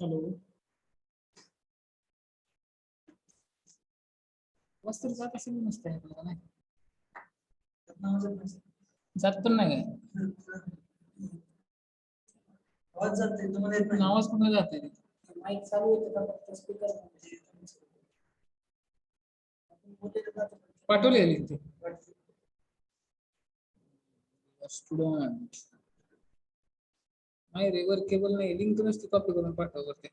Hello वस्त्र जात असेल नसते आपल्याला नाही जात पण नाही आवाज जाते तुम्हाला येत नाही आवाज कुठे जाते माईक चालू होतं का फक्त स्पीकर पाठवले लिंक ते स्टुडंट नाही रेवर केबल नाही लिंक नसते कॉपी करून पाठव करते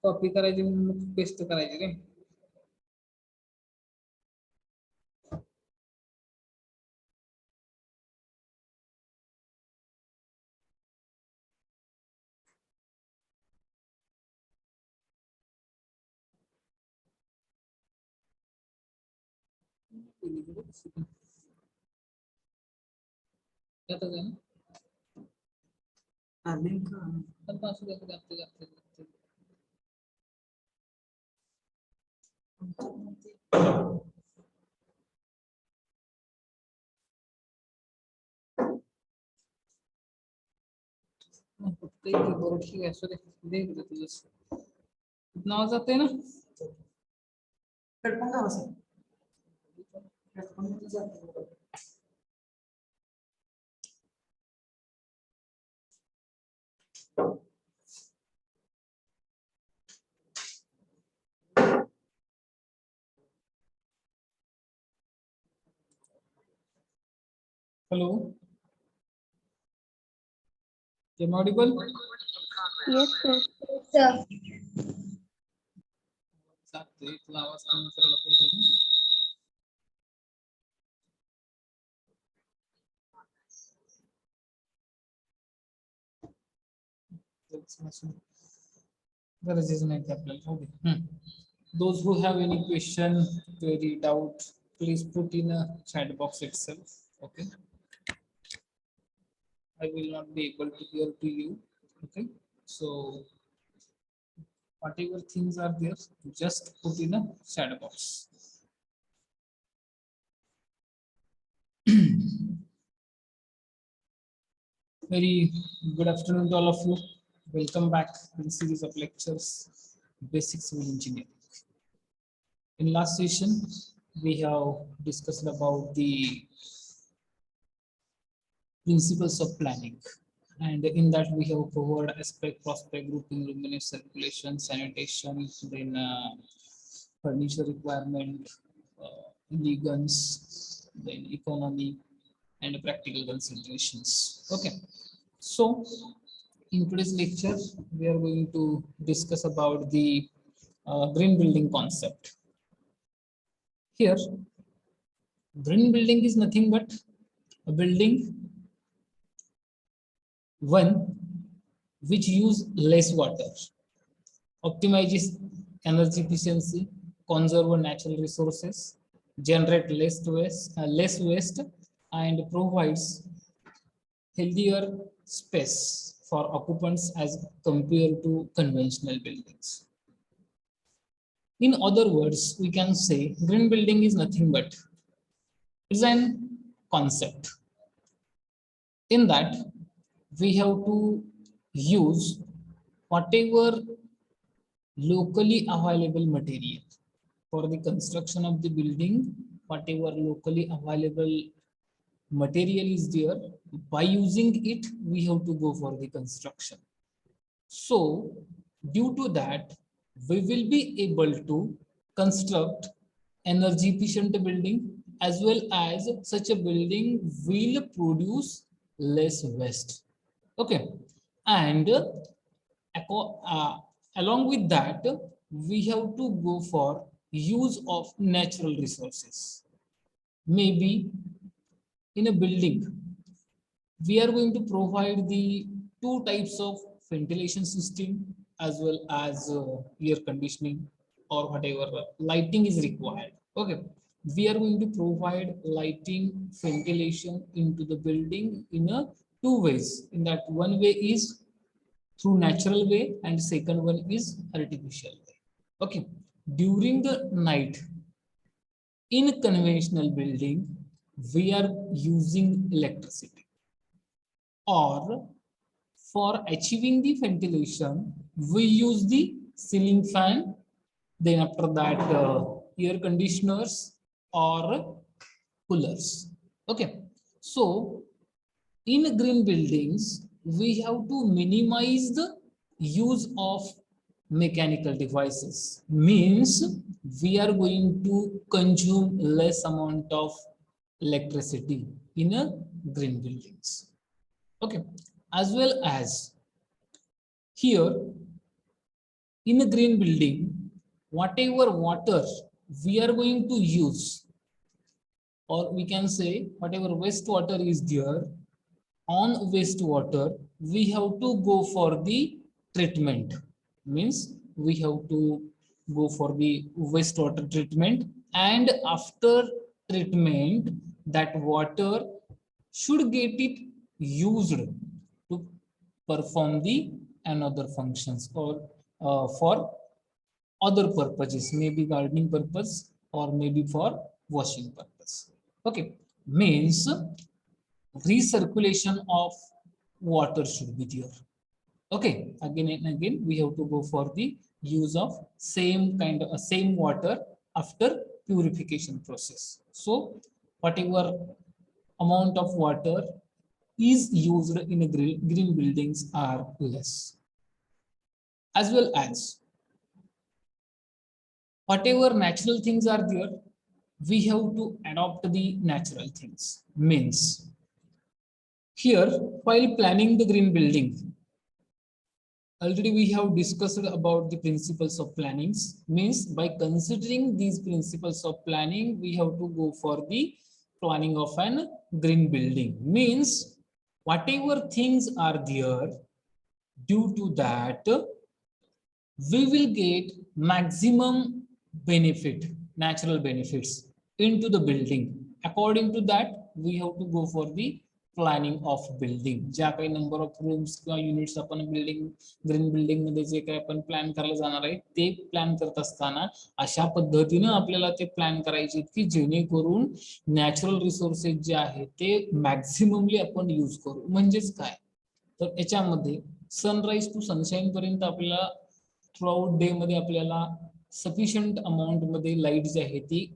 कॉपी करायची मग पेस्ट करायची रे त्यातच आहे ना हा लिंक पण असू द्या जाते जाते फक्त कीबोर्ड ही असू दे देख तुझं नाव जाते ना हेडफोन का बसेल हेडफोन जाते hello am I audible Yes, sir. जाते तुला आवाज कमी करायला पाहिजे गरजेचं नाही ते आपल्याला okay those who have any question query doubt please put in a chat box itself okay I will not be able to hear to you okay so whatever things are there just put in a chat box very good afternoon to all of you welcome back to the series of lectures basic civil engineering in last session we have discussed about the principles of planning and in that we have covered aspect prospect grouping luminous circulation sanitation then furniture requirement elegance then economy and practical considerations okay so in today's lecture we are going to discuss about the green building concept here green building is nothing but a building one which use less water, optimizes energy efficiency, conserve natural resources, generate less waste, and provides healthier space for occupants as compared to conventional buildings. In other words, we can say green building is nothing but it's an concept. In that, we have to use whatever locally available material for the construction of the building, whatever locally available material is there, by using it, we have to go for the construction. So, due to that, we will be able to construct energy efficient building as well as such a building will produce less waste. Okay, and along with that, we have to go for use of natural resources. Maybe in a building, we are going to provide the two types of ventilation system as well as air conditioning or whatever lighting is required. Okay, we are going to provide lighting ventilation into the building in a two ways. In that one way is through natural way and second one is artificial way. Okay, during the night in conventional building we are using electricity, or for achieving the ventilation we use the ceiling fan, then after that air conditioners or coolers. Okay, so in green buildings we have to minimize the use of mechanical devices, means we are going to consume less amount of electricity in a green buildings. Okay, as well as here in a green building whatever water we are going to use, or we can say whatever wastewater is there, on wastewater we have to go for the treatment, means we have to go for the wastewater treatment, and after treatment that water should get it used to perform the another functions, or for other purposes, maybe gardening purpose or maybe for washing purpose. Okay, means recirculation of water should be there. Okay, again and again we have to go for the use of same kind of same water after purification process. So whatever amount of water is used in a green buildings are less. As well as whatever natural things are there, we have to adopt the natural things, means here while planning the green building already we have discussed about the principles of plannings, means by considering these principles of planning we have to go for the planning of an green building, means whatever things are there, due to that we will get maximum benefit, natural benefits into the building. According to that we have to go for the planning of building, ज्या काही number of rooms किंवा units आपण building green building मध्ये जे काही आपण plan करायला जाणार आहे ते प्लॅन करत असताना अशा पद्धतीने आपल्याला ते प्लॅन करायचे की जेणेकरून नॅचरल रिसोर्सेस जे आहेत ते मॅक्सिममली आपण यूज करू. म्हणजेच काय तर याच्यामध्ये सनराइज टू सनशाईन पर्यंत आपल्याला थ्रू आउट डे मध्ये आपल्याला सफिशियंट अमाउंट मध्ये लाईट जी आहे ती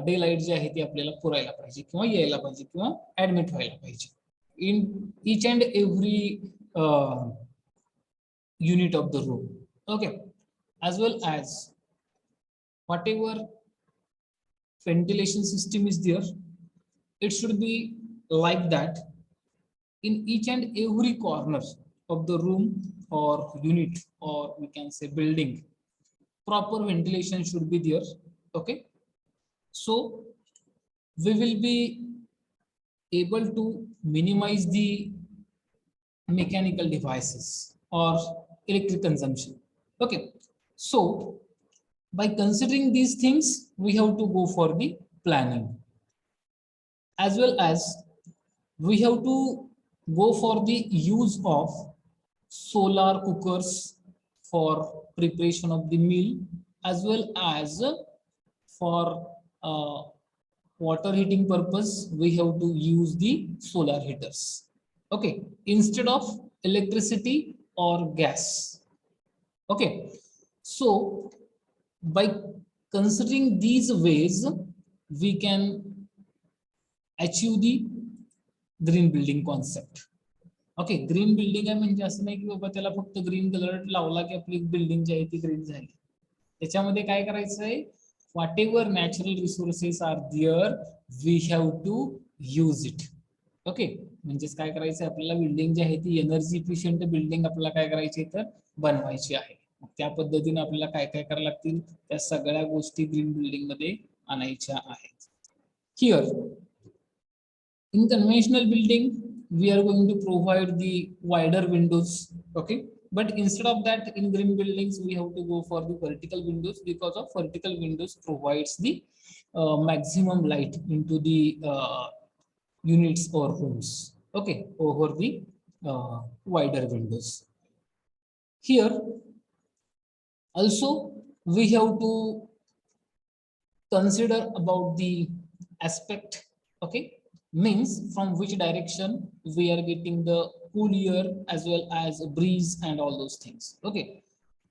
डे लाईट जी आहे ती आपल्याला पुरायला पाहिजे किंवा यायला पाहिजे किंवा ऍडमिट व्हायला पाहिजे in each and every unit of the room. Okay, as well as whatever ventilation system is there, it should be like that in each and every corner of the room or unit, or we can say building, proper ventilation should be there. Okay, so we will be able to minimize the mechanical devices or electric consumption. Okay, so by considering these things we have to go for the planning. As well as we have to go for the use of solar cookers for preparation of the meal, as well as for water heating purpose we have to use the solar heaters. Okay, instead of electricity or gas. Okay, so by considering these ways we can achieve the green building concept. Okay, green building आहे म्हणजे असं नाही की बाबा त्याला फक्त green colour लावला की आपली बिल्डिंग जी आहे ती ग्रीन झाली. त्याच्यामध्ये काय करायचं आहे, whatever natural resources are there we have to use it. Okay, म्हणजेच काय करायचं आपल्याला बिल्डिंग जी आहे ती एनर्जी इफिशियंट बिल्डिंग आपल्याला काय करायची तर बनवायची आहे. त्या पद्धतीने आपल्याला काय काय करायला लागतील त्या सगळ्या गोष्टी ग्रीन बिल्डिंग मध्ये आणायच्या आहेत. Here in conventional building we are going to provide the wider windows. Okay, but instead of that in green buildings we have to go for the vertical windows, because of vertical windows provides the maximum light into the units or rooms. Okay, over the wider windows. Here also we have to consider about the aspect, okay, means from which direction we are getting the cool air as well as breeze and all those things. Okay,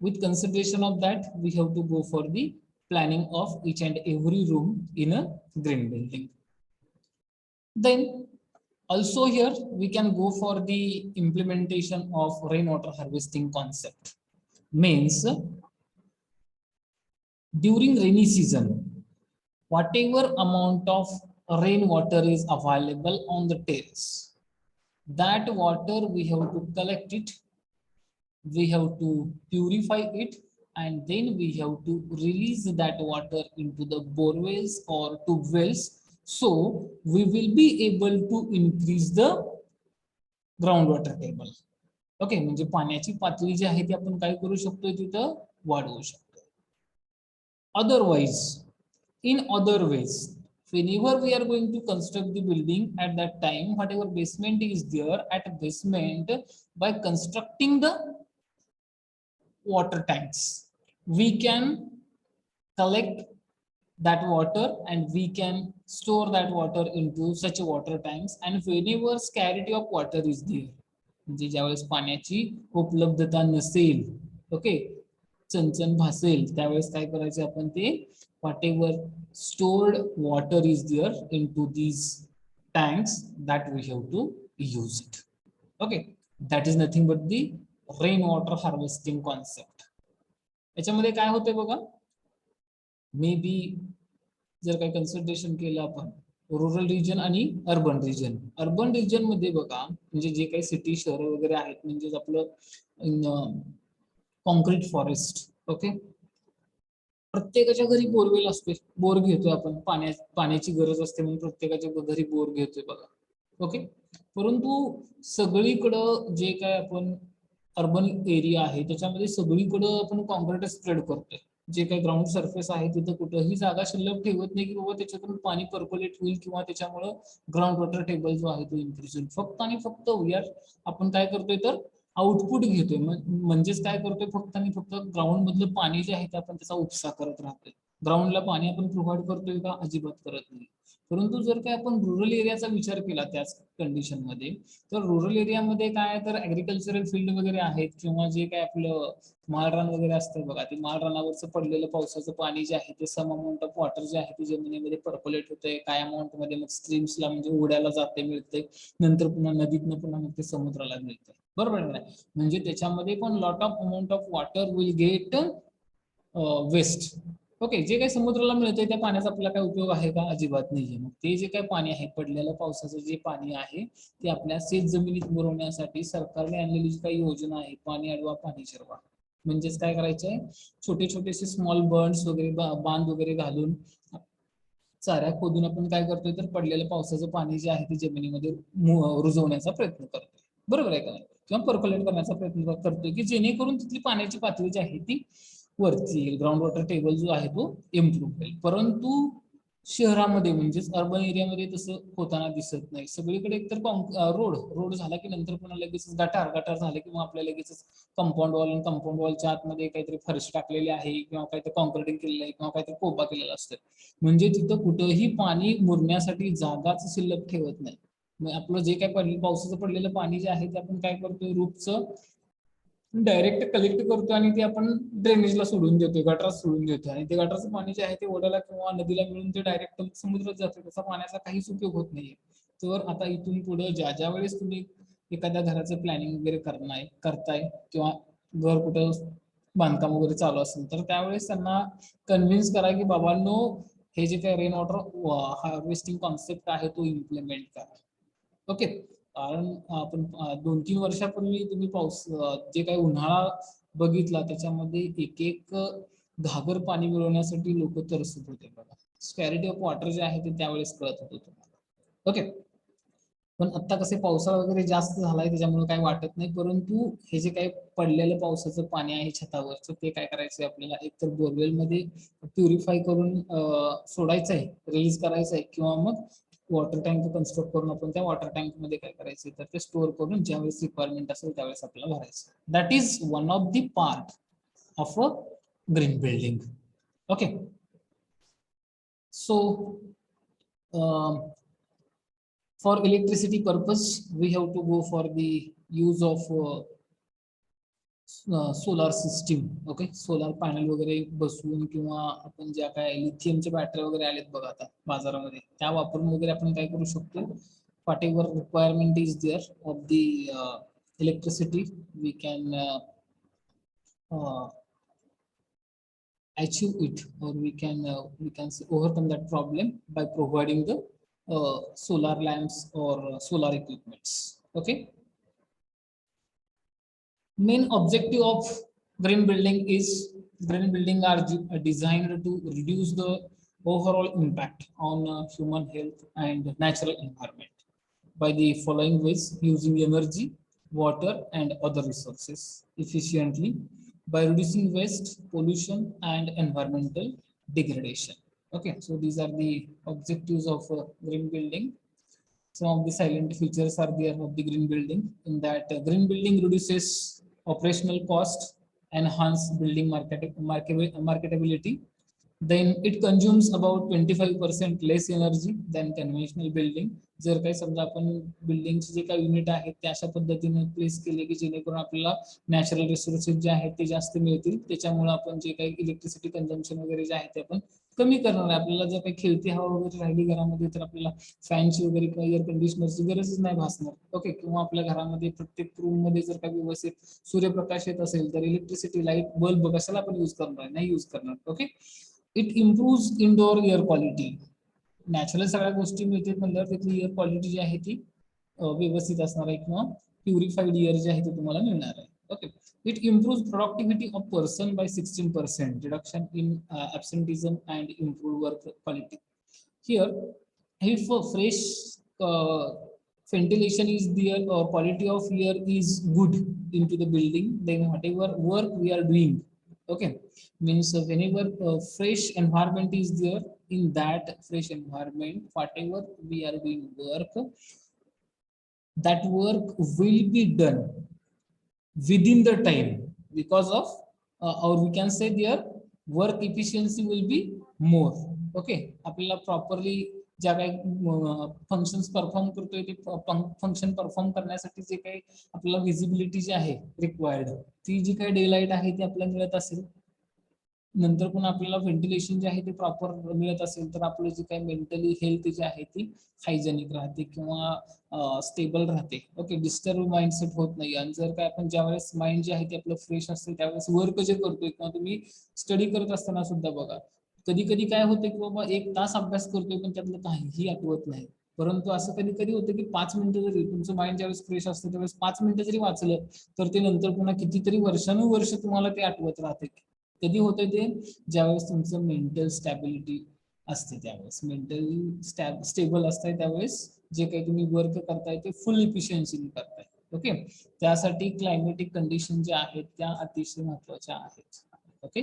with consideration of that, we have to go for the planning of each and every room in a green building. Then also here we can go for the implementation of rainwater harvesting concept. Means during rainy season, whatever amount of rainwater is available on the terrace, that water we have to collect it, we have to purify it, and then we have to release that water into the borewells or tube wells, so we will be able to increase the groundwater table. Okay, म्हणजे पाण्याची पातळी जी आहे ती आपण काय करू शकतो, तिथं वाढवू शकतो. Otherwise, in other ways, whenever we are going to construct the building, at that time whatever basement is there, at basement, by constructing the water tanks, we can collect that water and we can store that water into such water tanks, and whenever scarcity of water is there, म्हणजे ज्यावेळेस पाण्याची उपलब्धता नसेल, okay, चणचण भासेल, त्यावेळेस काय करायचं आपण, ते whatever stored water is there into these tanks, that we have to use it. Okay, that is nothing but the rainwater harvesting concept. याच्यामध्ये काय होते बघा, मे बी जर काही कन्सिडरेशन केलं आपण रुरल रिजन आणि अर्बन रिजन. अर्बन रिजन मध्ये बघा, म्हणजे जे काही सिटी शहर वगैरे आहेत, म्हणजे आपलं कॉन्क्रीट फॉरेस्ट, ओके, प्रत्येकाच्या घरी बोरवेल असते, बोर घेतोय आपण, पाण्याची गरज असते म्हणून प्रत्येकाच्या घरी बोर घेतोय बघा, ओके. परंतु सगळीकडं जे काय आपण अर्बन एरिया आहे त्याच्यामध्ये सगळीकडं आपण कॉन्क्रीट स्प्रेड करतोय. जे काही ग्राउंड सरफेस आहे तिथं कुठेही जागा शिल्लक ठेवत नाही की बाबा त्याच्यातून पाणी पर्क्युलेट होईल किंवा त्याच्यामुळे ग्राउंड वॉटर टेबल जो आहे तो इन्क्रीज होईल. फक्त आणि फक्त आपण काय करतोय तर आउटपुट घेतोय, म्हणजेच काय करतोय, फक्त आणि फक्त ग्राउंड मधलं पाणी जे आहे ते आपण त्याचा उपसा करत राहतोय. ग्राउंडला पाणी आपण प्रोव्हाइड करतोय का? अजिबात करत नाही. परंतु जर काय आपण रुरल एरियाचा विचार केला त्याच कंडिशन मध्ये, तर रुरल एरियामध्ये काय तर ऍग्रिकल्चरल फील्ड वगैरे आहेत किंवा जे काय आपलं माळरान वगैरे असतं बघा, ते माळरानावरचं पडलेलं पावसाचं पाणी जे आहे ते सम अमाऊंट ऑफ वॉटर जे आहे ते जमिनीमध्ये पर्क्युलेट होतंय, काय अमाऊंट मध्ये मग स्ट्रीम्सला म्हणजे ओढ्याला जाते मिळते, नंतर पुन्हा नदीतनं पुन्हा मग ते समुद्राला मिळते, बरोबर आहे. म्हणजे त्याच्यामध्ये पण lot of amount of water will get waste. Okay, जे काही समुद्राला मिळतंय त्या पाण्याचा आपल्याला काय उपयोग आहे का? अजिबात नाहीये. मग ते जे काही पाणी आहे, पडलेलं पावसाचं जे पाणी आहे ते आपल्या शेत जमिनीत मुरवण्यासाठी सरकारने आणलेली जी काही योजना आहे, पाणी अडवा पाणी जिरवा, म्हणजेच काय करायचंय, छोटे छोटेसे स्मॉल बर्न्स वगैरे बांध वगैरे घालून चाऱ्या खोदून आपण काय करतोय तर पडलेलं पावसाचं पाणी जे आहे ते जमिनीमध्ये रुजवण्याचा प्रयत्न करतोय, बरोबर आहे का नाही, किंवा पर्क्युलेट करण्याचा प्रयत्न करतोय की जेणेकरून तिथली पाण्याची पातळी जी आहे ती वरती येईल, ग्राउंड वॉटर टेबल जो आहे तो इम्प्रूव्ह होईल. परंतु शहरामध्ये म्हणजेच अर्बन एरियामध्ये तसं होताना दिसत नाही. सगळीकडे एकतर रोड झाला की नंतर पुन्हा लगेच गटार झाले किंवा आपल्या लगेच कंपाऊंड वॉल, आणि कंपाऊंड वॉलच्या आतमध्ये काहीतरी फरशी टाकलेली आहे किंवा काहीतरी कॉन्क्रीटिंग केलेलं आहे किंवा काहीतरी कोबा केलेला असतं, म्हणजे तिथं कुठंही पाणी मुरण्यासाठी जागाच शिल्लक ठेवत नाही. मग आपलं जे काय पावसाचं पडलेलं पाणी जे आहे ते आपण काय करतोय, रूपचं डायरेक्ट कलेक्ट करतो आणि ते आपण ड्रेनेजला सोडून देतोय, गटारात सोडून देतोय, आणि ते गटाराचं पाणी जे आहे ते ओढ्याला किंवा नदीला मिळून ते डायरेक्ट समुद्रात जातं. त्याचा पाण्याचा काहीच उपयोग होत नाहीये. तर आता इथून पुढे ज्या वेळेस तुम्ही एखाद्या घराचं प्लॅनिंग वगैरे करताय किंवा घर कुठं बांधकाम वगैरे चालू असेल, तर त्यावेळेस त्यांना कन्व्हिन्स करा की बाबांनो, हे जे काही रेन वॉटर हार्वेस्टिंग कॉन्सेप्ट आहे तो इम्प्लिमेंट करा. ओके, कारण आपण 2-3 वर्षापूर्वी तुम्ही जे काही उन्हाळा बघितला त्याच्यामध्ये एक घागर पाणी मिळवण्यासाठी लोक तरसत होते बघा. स्कॅरिटी ऑफ वॉटर जे आहे ते त्यावेळेस कळत होतं तुम्हाला. ओके, पण आता कसे पावसाळा वगैरे जास्त झालाय त्याच्यामुळे काही वाटत नाही, परंतु हे जे काही पडलेलं पावसाचं पाणी आहे छतावरचं ते काय करायचंय आपल्याला, एकतर बोरवेल मध्ये प्युरिफाय करून सोडायचं आहे, रिलीज करायचं आहे, किंवा मग वॉटर टँक कन्स्ट्रक्ट करून आपण त्या वॉटर टँक मध्ये काय करायचं तर ते स्टोअर करून ज्यावेळेस रिक्वायरमेंट असेल त्यावेळेस आपल्याला भरायचं. That is one of the part of a green building. Okay. So for electricity purpose, we have to go for the use of solar system. Okay, solar panel वगैरे बसवून किंवा आपण ज्या काय लिथियमच्या बॅटरी वगैरे आलेत बघा आता बाजारामध्ये, त्या वापरून वगैरे आपण काय करू शकतो, whatever requirement is there of the electricity, we can achieve it, or we can overcome that problem by providing the solar lamps or solar equipments. Okay. Main objective of green building is green building are designed to reduce the overall impact on human health and natural environment by the following ways: using energy, water and other resources efficiently, by reducing waste, pollution and environmental degradation. Okay, so these are the objectives of green building. Some of the silent features are there of the green building, in that green building reduces operational cost, enhance building marketability. Then it consumes about 25% less energy than conventional building. जर काही समजा आपण बिल्डिंगचे जे काही unit आहेत ते अशा पद्धतीने place केले की जेणेकरून आपल्याला नॅचरल रिसोर्सेस जे आहेत ते जास्त मिळतील, त्याच्यामुळे आपण जे काही इलेक्ट्रिसिटी कंझम्पशन वगैरे जे आहे ते आपण कमी करणार आहे. आपल्याला जर काही खेळती हवा वगैरे राहिली घरामध्ये तर आपल्याला फॅनची वगैरे किंवा एअर कंडिशनरची गरजच नाही भासणार. ओके, किंवा आपल्या घरामध्ये प्रत्येक रूम मध्ये जर काही व्यवस्थित सूर्यप्रकाश येत असेल तर इलेक्ट्रिसिटी लाईट बल्ब कशाला आपण यूज करणार, नाही यूज करणार. Okay. It improves indoor air quality. Natural सगळ्या गोष्टी मिळतात म्हणल्यावर तिथली एअर क्वालिटी जी आहे ती व्यवस्थित असणार आहे किंवा प्युरिफाईड एअर जे आहे ते तुम्हाला मिळणार आहे. Okay. It improves productivity of person by 16%, reduction in absenteeism and improve work quality. Here, if fresh ventilation is there or quality of air is good into the building, then whatever work we are doing, okay, means whenever fresh environment is there, in that fresh environment whatever we are doing work, that work will be done within the time, because of or we can say their work efficiency will be more. Okay, आपल्याला properly ज्या काही functions perform करतोय ते function perform करण्यासाठी जे काही आपल्याला visibility जी आहे required, ती जी काही डे लाईट आहे ती आपल्याला मिळत असेल, नंतर पण आपल्याला व्हेंटिलेशन जे आहे ते प्रॉपर मिळत असेल तर आपलं जे काही मेंटली हेल्थ जी आहे ती हायजेनिक राहते किंवा स्टेबल राहते. ओके, डिस्टर्ब माइंडसेट होत नाही. आणि जर काय आपण ज्यावेळेस माइंड जे आहे ते आपलं फ्रेश असते त्यावेळेस वर्क जे करतोय किंवा तुम्ही स्टडी करत असताना सुद्धा बघा, कधी कधी काय होतं की बाबा 1 तास अभ्यास करतोय पण त्यातलं काहीही आठवत नाही. परंतु असं कधी कधी होतं की 5 मिनिटं जरी तुमचं माइंड ज्यावेळेस फ्रेश असतं त्यावेळेस 5 मिनिटं जरी वाचलं तर ते नंतर पुन्हा कितीतरी वर्षानुवर्ष तुम्हाला ते आठवत राहते. कधी होतं ते ज्यावेळेस तुमचं मेंटल स्टॅबिलिटी असते, त्यावेळेस मेंटली स्टेबल असते, त्यावेळेस जे काही तुम्ही वर्क करताय ते फुल इफिशियन्सीने करताय. ओके, त्यासाठी क्लायमेटिक कंडिशन ज्या आहेत त्या अतिशय महत्त्वाच्या आहेत. Okay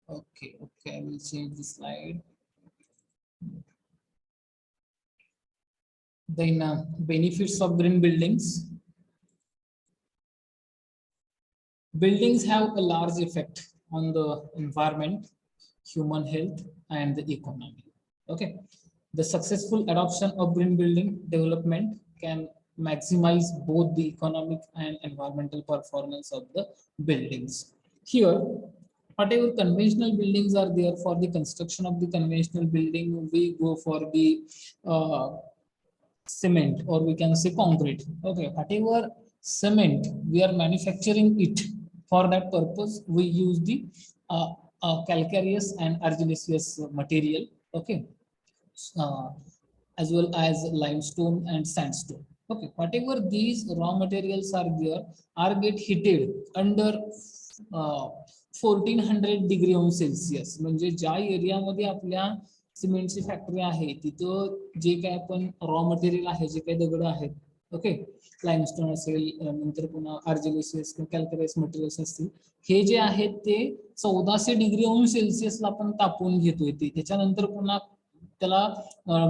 okay okay, I will change the slide. Then benefits of green buildings. Buildings have a large effect on the environment, human health, and the economy. Okay, the successful adoption of green building development can maximize both the economic and environmental performance of the buildings. Here, whatever conventional buildings are there, for the construction of the conventional building, we go for the cement, or we can say concrete. Okay, whatever cement we are manufacturing it, for that purpose we use the calcareous and argillaceous material. Okay, uh, as well as limestone and sandstone. Okay, whatever these raw materials are there are get heated under 1400 degree on Celsius. म्हणजे ज्या एरियामध्ये आपल्या सिमेंटची factory आहे तिथं जे काय आपण raw material आहे, जे काही दगड आहेत, ओके, लाइमस्टोन असेल, नंतर पुन्हा आर्जिलेसियस किंवा कॅल्करेस मटेरियल्स असतील, हे जे आहेत ते 1400 डिग्री ऑन सेल्सिअसला आपण तापवून घेतोय. ते त्याच्यानंतर पुन्हा त्याला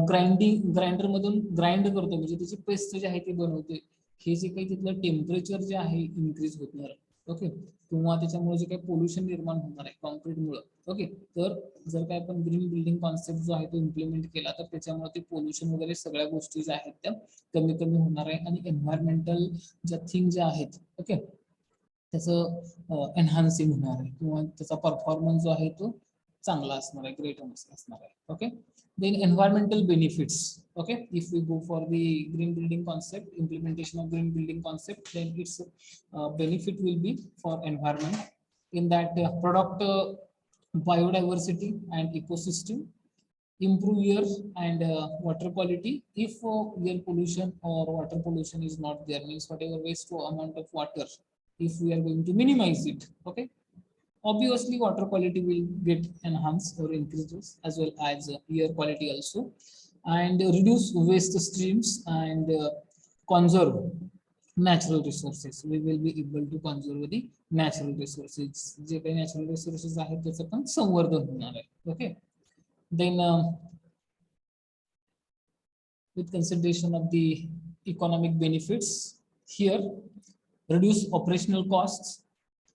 ग्राइंडर मधून ग्राइंड करतो, म्हणजे त्याची पेस्ट जे आहे ते बनवते. हे जे काही तिथलं टेम्परेचर जे आहे इन्क्रीज होणार, ओके, किंवा त्याच्यामुळे जे काही पोल्युशन निर्माण होणार आहे कॉन्क्रीटमुळे. ओके, तर जर काय आपण ग्रीन बिल्डिंग कॉन्सेप्ट जो आहे तो इम्प्लिमेंट केला तर त्याच्यामुळे ते पोल्युशन वगैरे सगळ्या गोष्टी ज्या आहेत त्या कमी कमी होणार आहे आणि एन्व्हायरमेंटल ज्या थिंग ज्या आहेत ओके त्याचं एनहान्सिंग होणार आहे किंवा त्याचा परफॉर्मन्स जो आहे तो चांगला असणार आहे, ग्रेट असणार आहे. Okay, then environmental benefits. Okay, if we go for the green building concept, implementation of green building concept, then its benefit will be for environment in that product biodiversity and ecosystem, improve air and water quality. If air pollution or water pollution is not there, means whatever waste amount of water, if we are going to minimize it, okay, obviously water quality will get enhanced or increases as well as air quality also, and reduce waste streams and conserve natural resources. We will be able to conserve the natural resources. जे काही natural resources आहेत त्याचं पण संवर्धन होणार आहे. Okay, then with consideration of the economic benefits here, reduce operational costs,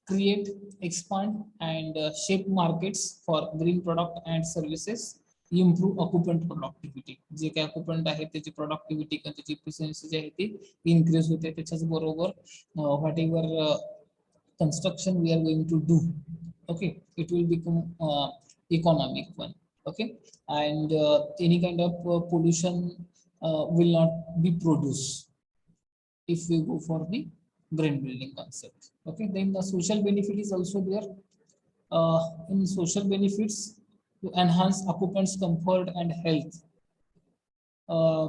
create, expand and shape markets for green product and services, improve occupant productivity. जे काय occupant आहे त्याची productivity किंवा त्याची efficiency जी आहे ती increase होते. त्याच्याच बरोबर whatever construction we are going to do, okay, it will become economic one. Okay, and any kind of pollution will not be produced if we go for the green building concept. Okay, then the social benefit is also there. In social benefits, to enhance occupants' comfort and health. Uh,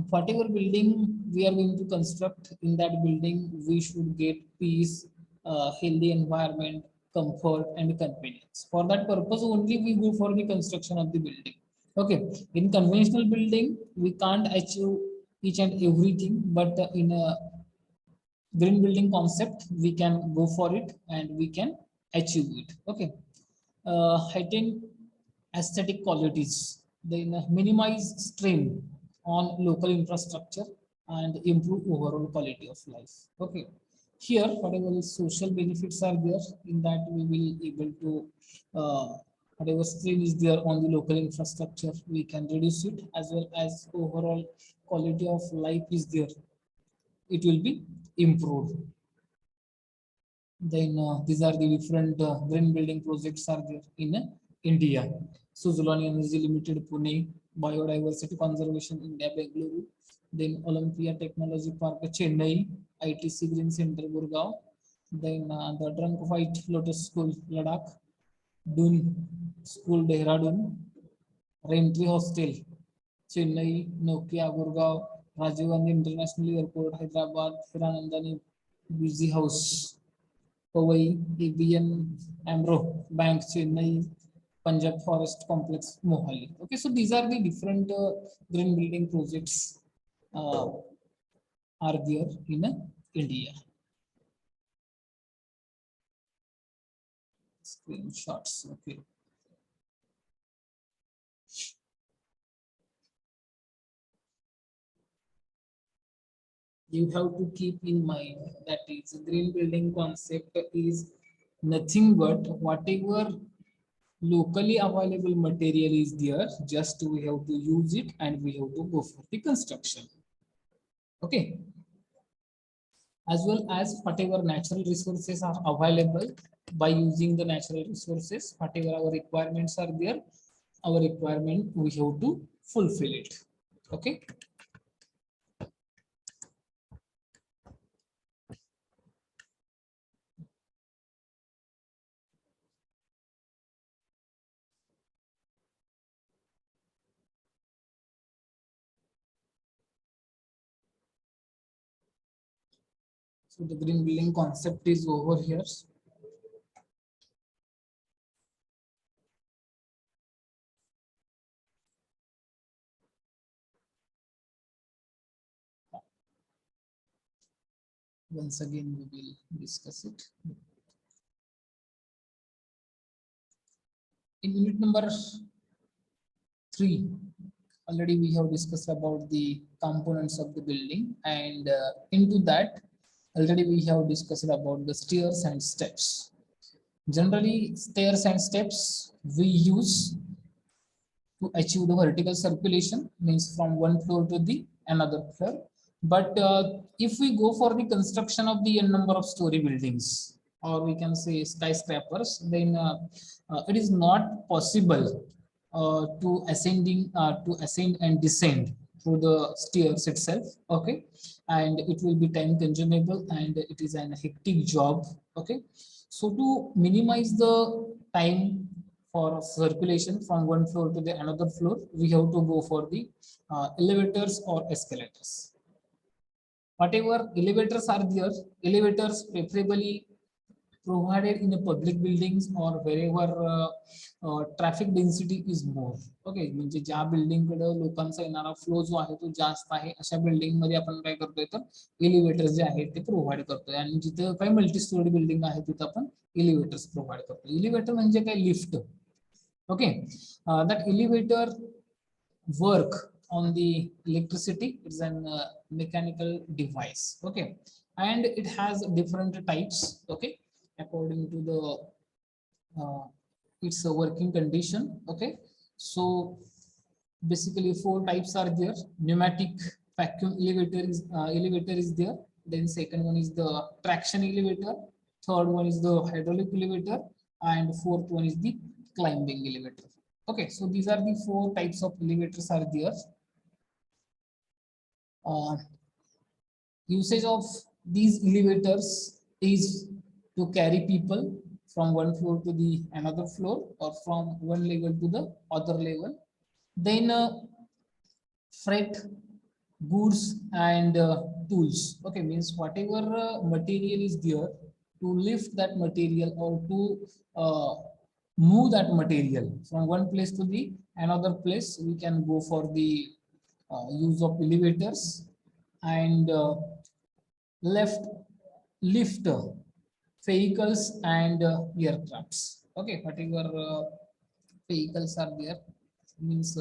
Whatever building we are going to construct, in that building we should get peace, healthy environment, comfort and convenience. For that purpose only we go for the construction of the building. Okay, in conventional building we can't achieve each and everything, but in a green building concept we can go for it and we can achieve it. Okay, heighten aesthetic qualities, then minimize strain on local infrastructure and improve overall quality of life. Okay, here whatever social benefits are there, in that we will able to whatever strain is there on the local infrastructure we can reduce it, as well as overall quality of life is there, it will be improved. Then these are the different green building projects are there in India. Suzlon Energy Limited Pune, Biodiversity Conservation India Bengaluru, then Olympia Technology Park Chennai, ITC Green Center Gurgaon, then the Drunk White Lotus School Ladakh, Dun School Dehradun, Raintree Hostel Chennai, Nokia Gurgaon, Rajiv Gandhi International Airport Hyderabad, Hiranandani Busy House Powai, ABN Amro Bank Chennai, Punjab Forest Complex Mohali. Okay, so these are the different green building projects are there in India. Screenshots. Okay. You have to keep in mind that is green building concept is nothing but whatever locally available material is there, just we have to use it and we have to go for the construction. Okay, as well as whatever natural resources are available, by using the natural resources whatever our requirements are there, our requirement we have to fulfill it. Okay, so the green building concept is over here. Once again we will discuss it. In unit number 3, already we have discussed about the components of the building, and into that Already we have discussed about the stairs and steps. Generally, stairs and steps we use to achieve the vertical circulation, means from one floor to the another floor. But if we go for the construction of the n number of story buildings, or we can say skyscrapers, then it is not possible to ascend and descend through the stairs itself. Okay, and it will be time consumable and it is an hectic job. Okay, so to minimize the time for circulation from one floor to the another floor, we have to go for the elevators or escalators. Whatever elevators are there, elevators preferably provided in the public buildings or wherever traffic density is more. Okay, म्हणजे ज्या building कडे लोकांचा येणारा flow जो आहे तो जास्त आहे अशा बिल्डिंग मध्ये आपण काय करतोय तर एलिव्हेटर जे आहेत ते प्रोव्हाइड करतोय आणि जिथे काही मल्टी स्टोरी बिल्डिंग आहे तिथे आपण एलिव्हेटर्स प्रोव्हाइड करतो. एलिव्हेटर म्हणजे काय lift. Okay, that elevator work on the electricity. It's an mechanical device. Okay, and it has different types. Okay, according to the its working condition. Okay, so basically four types are there. Pneumatic vacuum elevator is there. Then second one is the traction elevator. Third one is the hydraulic elevator, and fourth one is the climbing elevator. Okay, so these are the four types of elevators are there. Usage of these elevators is to carry people from one floor to the another floor or from one level to the other level. Then freight goods and tools. Okay, means whatever material is there, to lift that material or to move that material from one place to the another place, we can go for the use of elevators. And left lift vehicles and aircrafts. Okay, whatever vehicles are there, means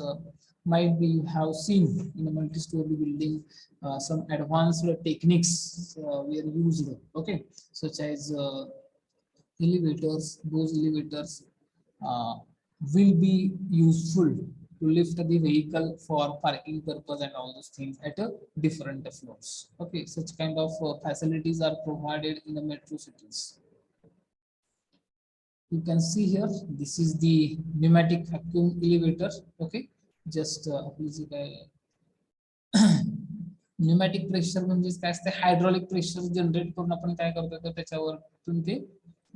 might be you have seen in a multi-story building some advanced techniques were used. Okay, such as elevators. Those elevators uh, will be useful to lift the vehicle for parking purpose and all those things at a different floors. Okay, such kind of facilities are provided in the metro cities. You can see here, this is the pneumatic vacuum elevator. Okay, just pneumatic pressure म्हणजे काय असते, hydraulic pressure generate करून आपण काय करतो तर त्याच्यावरतून ते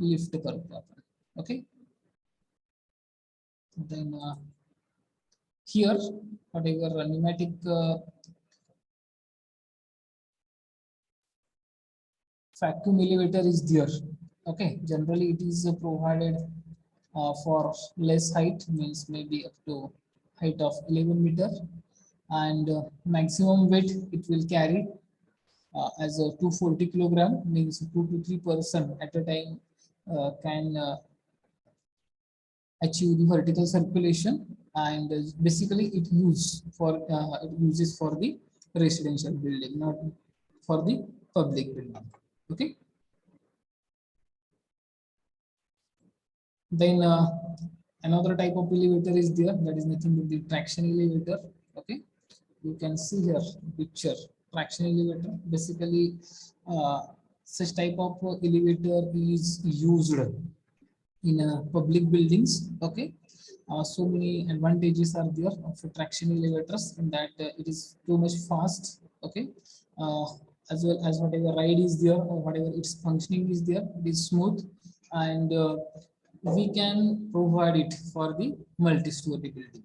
lift करतो आपण. Okay, then here whatever pneumatic vacuum elevator is there. Okay, generally it is provided for less height, means maybe up to height of 11 meter, and maximum weight it will carry as a 240 kilogram, means 2 to 3 person at a time can achieve the vertical circulation. And basically it uses for the residential building, not for the public building. Okay, then another type of elevator is there, that is nothing but the traction elevator. Okay, you can see here picture traction elevator. Basically such type of elevator is used in public buildings. Okay, so many advantages are there of traction elevators, in that it is too much fast. Okay, uh, as well as whatever ride is there or whatever its functioning is there, it is smooth, and we can provide it for the multi-story building.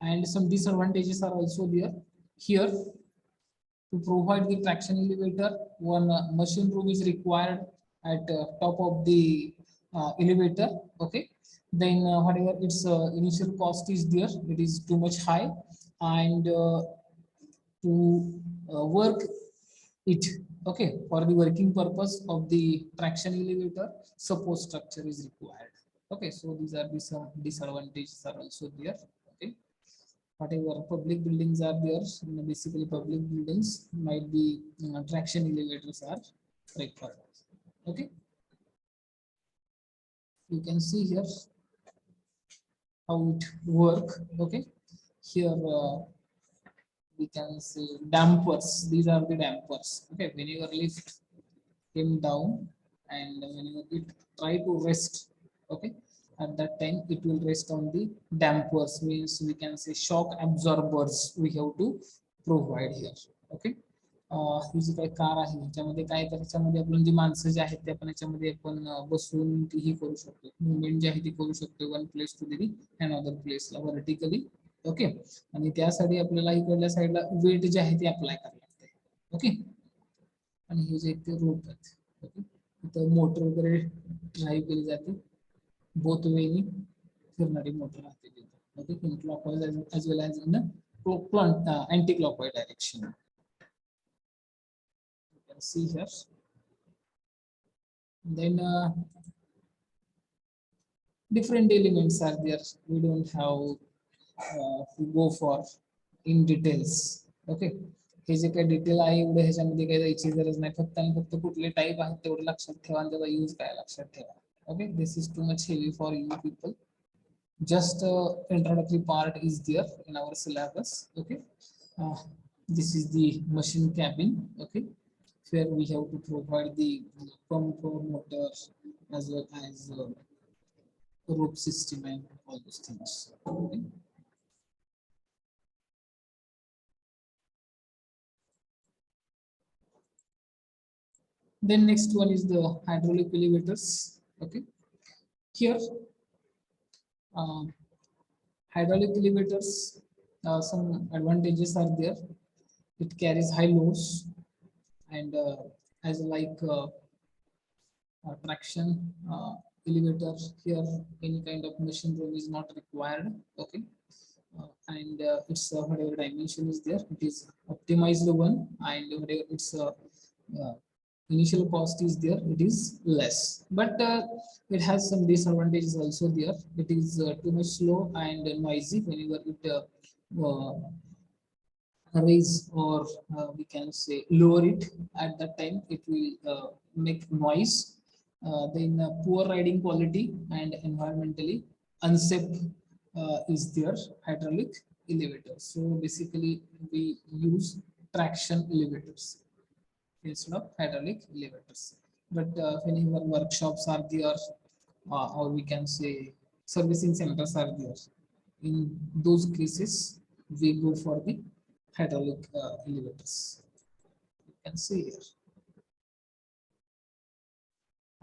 And some disadvantages are also there. Here, to provide the traction elevator, one machine room is required at top of the elevator. Okay, then whatever its initial cost is there, it is too much high, and to work it, okay, for the working purpose of the traction elevator, support structure is required. Okay, so these are the some disadvantages are also there. Okay, whatever public buildings are there, basically public buildings might be traction elevators are straightforward. Okay, you can see here how it work. Okay, here we can see dampers. These are the dampers. Okay, when your lift came down and when it try to rest, okay, at that time it will rest on the dampers, means we can say shock absorbers we have to provide here. Okay, ही जी काही car आहे ह्याच्यामध्ये काय तर ह्याच्यामध्ये आपण जी माणसं जी आहेत ते आपण ह्याच्यामध्ये आपण बसून ही करू शकतो, मुवमेंट जी आहे ती करू शकतो one place to the another प्लेसला व्हर्टिकली. ओके, आणि त्यासाठी आपल्याला इकडल्या साईडला वेट जे आहे ते अप्लाय करावं लागते. ओके, आणि हे जे ते रोप आहेत. ओके, इथं मोटर वगैरे ड्राईव्ह केली जाते, बोथ वेनी फिरणारी मोटर राहते तिथे. Okay, in clockwise as well as in anti clockwise direction. You can see here. Then different elements are there. We don't have to go for in details. Okay, हे जे काही detail आहे एवढं ह्याच्यामध्ये काही जायची गरज नाही, फक्त आणि फक्त कुठले टाईप आहेत तेवढं लक्षात ठेवा आणि त्याचा यूज काय लक्षात ठेवा. Okay, this is too much heavy for you people. Just introductory part is there in our syllabus. Okay, this is the machine cabin. Okay, here we have to provide the pump or motor as well as rope system and all those things. Okay. Then next one is the hydraulic elevators. Okay, here hydraulic elevators, some advantages are there. It carries high loads and as like traction elevator, here any kind of machine room is not required. Okay, and its whatever dimension is there, it is optimized one, and whatever its initial cost is there, it is less, but it has some disadvantages also there. It is too much slow and noisy whenever it raise or we can say lower it. At that time it will make noise. Then poor riding quality and environmentally unsafe is their hydraulic elevator. So basically we use traction elevators instead of hydraulic elevators. But whenever workshops are there, or we can say servicing centers are there, in those cases we go for the hydraulic elevators. You can see here.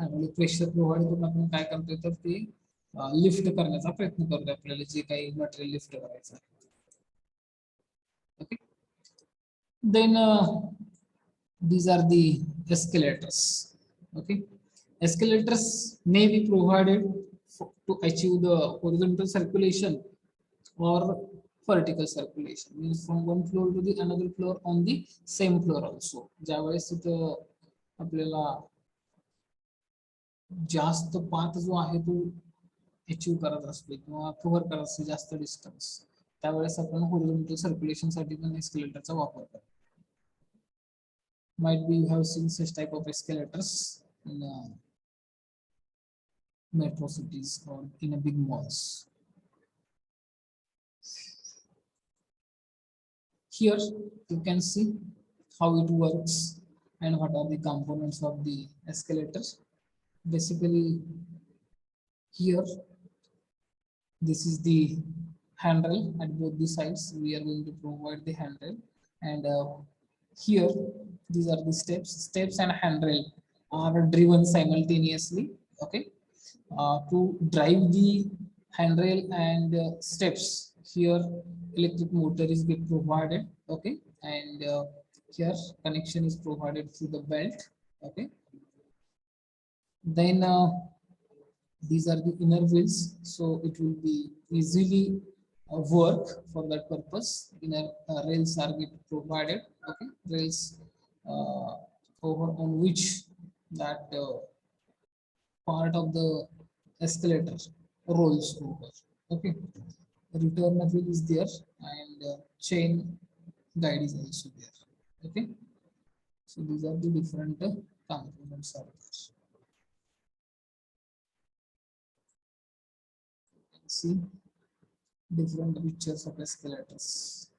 hydraulic pressure provide करून आपण काय करतोय तर ते lift करण्याचा प्रयत्न करतोय आपल्याला जे काही मटेरियल लिफ्ट करायचं आहे. Okay, then these are the escalators. Okay, escalators may be provided to achieve the horizontal circulation or vertical circulation, means from one floor to the another floor on the same floor also. ज्यावेळेस तिथं आपल्याला जास्त path जो आहे तो achieve करत असतो किंवा कव्हर करत असतो जास्त डिस्टन्स, त्यावेळेस आपण होरिझोंटल सर्क्युलेशन साठी पण एस्केलेटरचा वापर करतो. Might be you have seen such type of escalators in metro cities or in a big malls. Here you can see how it works and what are the components of the escalators. Basically here this is the handrail at both the sides. We are going to provide the handrail, and here these are the steps and handrail are driven simultaneously. Okay, to drive the handrail and steps, here electric motor is being provided. Okay, and here connection is provided through the belt. Okay, then these are the inner wheels, so it will be easily work for that purpose. Inner rails are being provided. Okay, rails over on which that part of the escalator rolls over. Okay, return wheel is there and chain guide is also there. Okay, so these are the different components are there. You can see different pictures of escalators.